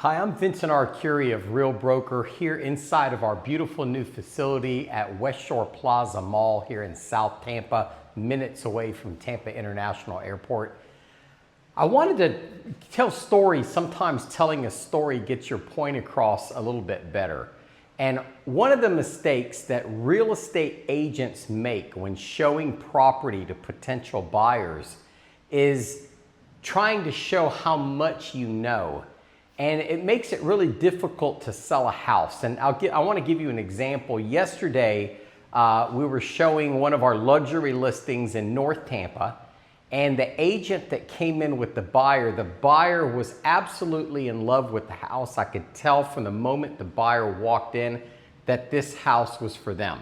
Hi, I'm Vincent Aruri of Real Broker here inside of our beautiful new facility at West Shore Plaza Mall here in South Tampa, minutes away from Tampa International Airport. I wanted to tell stories. Sometimes telling a story gets your point across a little bit better. And one of the mistakes that real estate agents make when showing property to potential buyers is trying to show how much you know. And it makes it really difficult to sell a house. And I want to give you an example. Yesterday, we were showing one of our luxury listings in North Tampa, and the agent that came in with the buyer was absolutely in love with the house. I could tell from the moment the buyer walked in that this house was for them.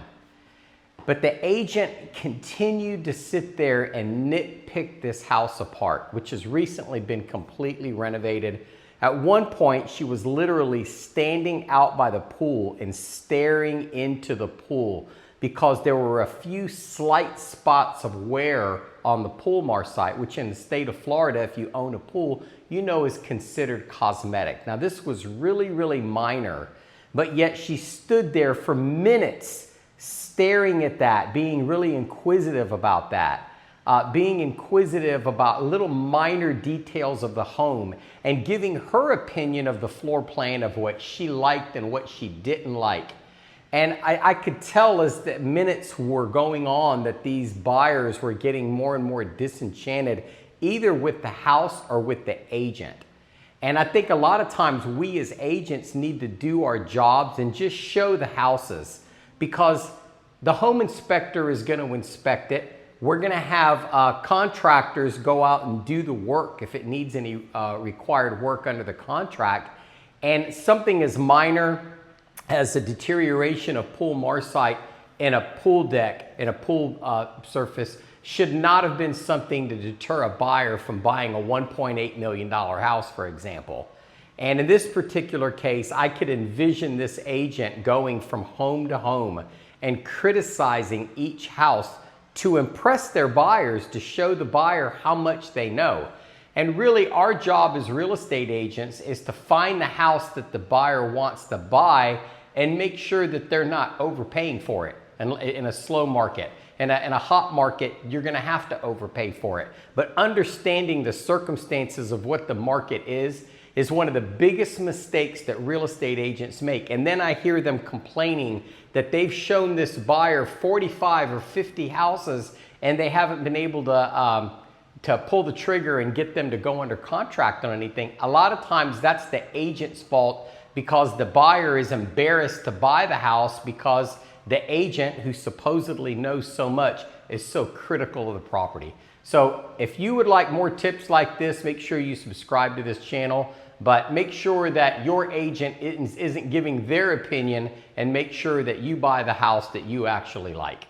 But the agent continued to sit there and nitpick this house apart, which has recently been completely renovated. At one point, she was literally standing out by the pool and staring into the pool because there were a few slight spots of wear on the pool marcite, which in the state of Florida, if you own a pool, you know is considered cosmetic. Now, this was really, really minor, but yet she stood there for minutes staring at that, being really inquisitive about that. Being inquisitive about little minor details of the home and giving her opinion of the floor plan of what she liked and what she didn't like. And I could tell as the minutes were going on that these buyers were getting more and more disenchanted either with the house or with the agent. And I think a lot of times we as agents need to do our jobs and just show the houses, because the home inspector is going to inspect it. We're going to have contractors go out and do the work if it needs any required work under the contract. And something as minor as the deterioration of pool marcite in a pool deck, in a pool surface, should not have been something to deter a buyer from buying a $1.8 million house, for example. And in this particular case, I could envision this agent going from home to home and criticizing each house to impress their buyers, to show the buyer how much they know. And really, our job as real estate agents is to find the house that the buyer wants to buy and make sure that they're not overpaying for it. And in a slow market, in a hot market, you're gonna have to overpay for it. But understanding the circumstances of what the market is one of the biggest mistakes that real estate agents make. And then I hear them complaining that they've shown this buyer 45 or 50 houses and they haven't been able to pull the trigger and get them to go under contract on anything. A lot of times that's the agent's fault, because the buyer is embarrassed to buy the house because the agent, who supposedly knows so much, is so critical of the property. So if you would like more tips like this, make sure you subscribe to this channel. But make sure that your agent isn't giving their opinion, and make sure that you buy the house that you actually like.